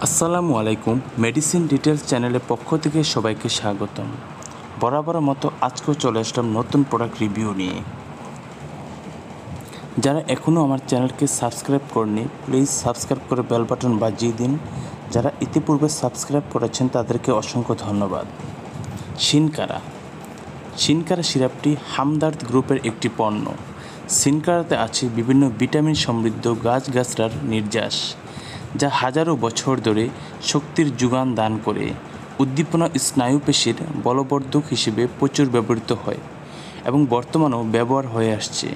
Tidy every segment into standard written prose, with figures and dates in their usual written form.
আসসালামু আলাইকুম। Medicine details চ্যানেলের পক্ষ থেকে সবাইকে স্বাগতম। বরাবর মতো আজকেও চলে আসলাম নতুন প্রোডাক্ট রিভিউ নিয়ে। যারা এখনও আমার চ্যানেলকে সাবস্ক্রাইব করেনি প্লিজ সাবস্ক্রাইব করে বেল বাটন বাজিয়ে দিন। যারা ইতিপূর্বে সাবস্ক্রাইব করেছেন তাদেরকে অসংখ্য ধন্যবাদ। শিনকারা সিরাপটি হামদার্দ গ্রুপের একটি পণ্য। শিনকারাতে আছে বিভিন্ন ভিটামিন সমৃদ্ধ গাছগাছড়ার নির্যাস, যা হাজারো বছর ধরে শক্তির যোগান দান করে। উদ্দীপনা স্নায়ুপেশির বলবর্ধক হিসেবে প্রচুর ব্যবহৃত হয় এবং বর্তমানেও ব্যবহার হয়ে আসছে।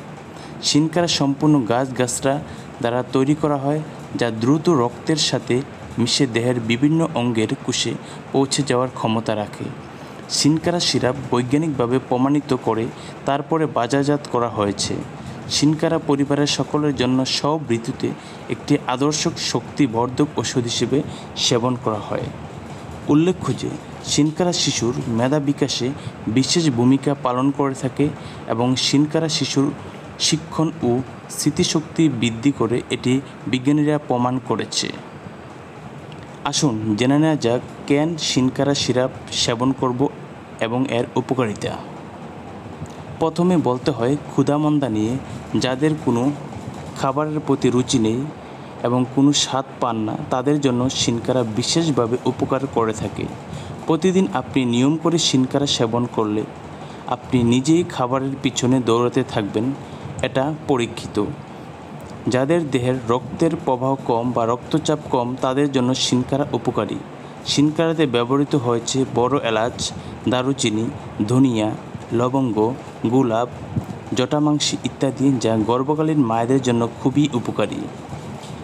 শিনকারা সম্পূর্ণ গাছগাছড়া দ্বারা তৈরি করা হয়, যা দ্রুত রক্তের সাথে মিশে দেহের বিভিন্ন অঙ্গের কোষে পৌঁছে যাওয়ার ক্ষমতা রাখে। শিনকারা সিরাপ বৈজ্ঞানিকভাবে প্রমাণিত করে তারপরে বাজারজাত করা হয়েছে। শিনকারা পরিবারের সকলের জন্য সব ঋতুতে একটি আদর্শ শক্তিবর্ধক ওষুধ হিসেবে সেবন করা হয়। উল্লেখ্য যে শিনকারা শিশুর মেধা বিকাশে বিশেষ ভূমিকা পালন করে থাকে এবং শিনকারা শিশুর শিক্ষণ ও স্মৃতিশক্তি বৃদ্ধি করে, এটি বিজ্ঞানীরা প্রমাণ করেছে। আসুন জেনে নেওয়া যাক কেন শিনকারা সিরাপ সেবন করব এবং এর উপকারিতা। প্রথমে বলতে হয় ক্ষুধামন্দা নিয়ে। যাদের কোনো খাবারের প্রতি রুচি নেই এবং কোনো স্বাদ পান না, তাদের জন্য শিনকারা বিশেষভাবে উপকার করে থাকে। প্রতিদিন আপনি নিয়ম করে শিনকারা সেবন করলে আপনি নিজেই খাবারের পিছনে দৌড়াতে থাকবেন, এটা পরীক্ষিত। যাদের দেহের রক্তের প্রবাহ কম বা রক্তচাপ কম, তাদের জন্য শিনকারা উপকারী। শিনকারাতে ব্যবহৃত হয়েছে বড় এলাচ, দারুচিনি, ধনিয়া, লবঙ্গ, গোলাপ, জটামাংসী ইত্যাদি, যা গর্ভকালীন মায়েদের জন্য খুবই উপকারী।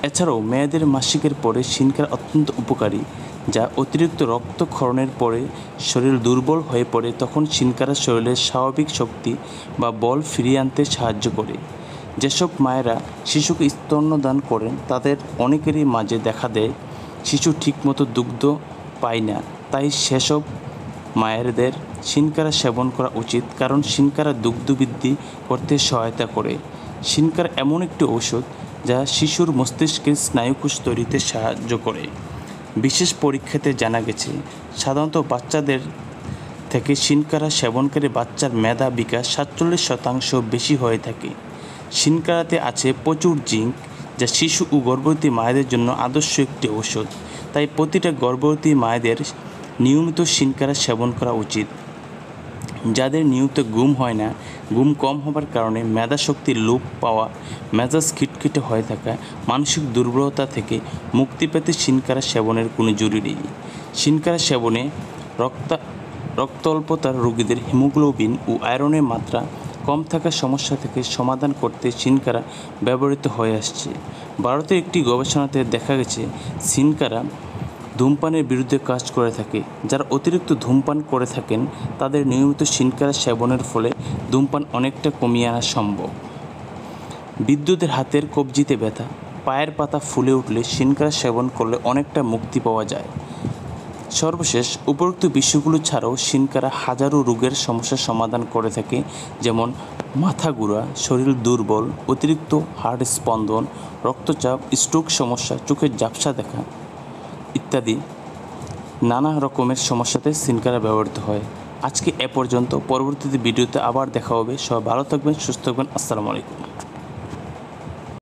এছাড়াও মেয়েদের মাসিকের পরে শিনকারা অত্যন্ত উপকারী, যা অতিরিক্ত রক্তক্ষরণের পরে শরীর দুর্বল হয়ে পড়ে, তখন শিনকারা শরীরের স্বাভাবিক শক্তি বা বল ফিরিয়ে আনতে সাহায্য করে। যেসব মায়েরা শিশুকে স্তন্যদান করেন তাদের অনেকেরই মাঝে দেখা দেয় শিশু ঠিকমতো দুগ্ধ পায় না, তাই সেসব মায়েদের শিনকারা সেবন করা উচিত, কারণ শিনকারা দুগ্ধ বৃদ্ধি করতে সহায়তা করে। শিনকারা এমন একটি ঔষধ যা শিশুর মস্তিষ্কের স্নায়ুকোষ তৈরিতে সাহায্য করে। বিশেষ পরীক্ষাতে জানা গেছে সাধারণত বাচ্চাদের থেকে শিনকারা সেবনকারী বাচ্চার মেধা বিকাশ 47% বেশি হয়ে থাকে। শিনকারাতে আছে প্রচুর জিঙ্ক, যা শিশু ও গর্ভবতী মায়েদের জন্য আদর্শ একটি ঔষধ, তাই প্রতিটা গর্ভবতী মায়েদের নিয়মিত শিনকারা সেবন করা উচিত। যাদের নিয়মিত ঘুম হয় না, ঘুম কম হবার কারণে মেধাশক্তির লোপ পাওয়া, মেজাজ খিটখিটে হয়ে থাকা, মানসিক দুর্বলতা থেকে মুক্তি পেতে শিনকারা সেবনের কোনো জরুরি নেই। শিনকারা সেবনে রক্ত অল্পতার রোগীদের হিমোগ্লোবিন ও আয়রনের মাত্রা কম থাকার সমস্যা থেকে সমাধান করতে শিনকারা ব্যবহৃত হয়ে আসছে। ভারতের একটি গবেষণাতে দেখা গেছে শিনকারা ধূমপানের বিরুদ্ধে কাজ করে থাকে। যারা অতিরিক্ত ধূমপান করে থাকেন তাদের নিয়মিত শিনকারা সেবনের ফলে ধূমপান অনেকটা কমিয়ে আনা সম্ভব। বিদ্যুতের হাতের কবজিতে ব্যথা, পায়ের পাতা ফুলে উঠলে শিনকারা সেবন করলে অনেকটা মুক্তি পাওয়া যায়। সর্বশেষ উপরোক্ত বিষয়গুলো ছাড়াও শিনকারা হাজারো রোগের সমস্যার সমাধান করে থাকে, যেমন মাথা ঘোরা, শরীর দুর্বল, অতিরিক্ত হার্ট স্পন্দন, রক্তচাপ, স্ট্রোক সমস্যা, চোখের ঝাপসা দেখা ইত্যাদি নানা রকমের সমস্যাতে শিনকারা ব্যবহৃত হয়। আজকে এ পর্যন্ত। পরবর্তীতে ভিডিওতে আবার দেখা হবে। সবাই ভালো থাকবেন, সুস্থ থাকবেন। আসসালামু আলাইকুম।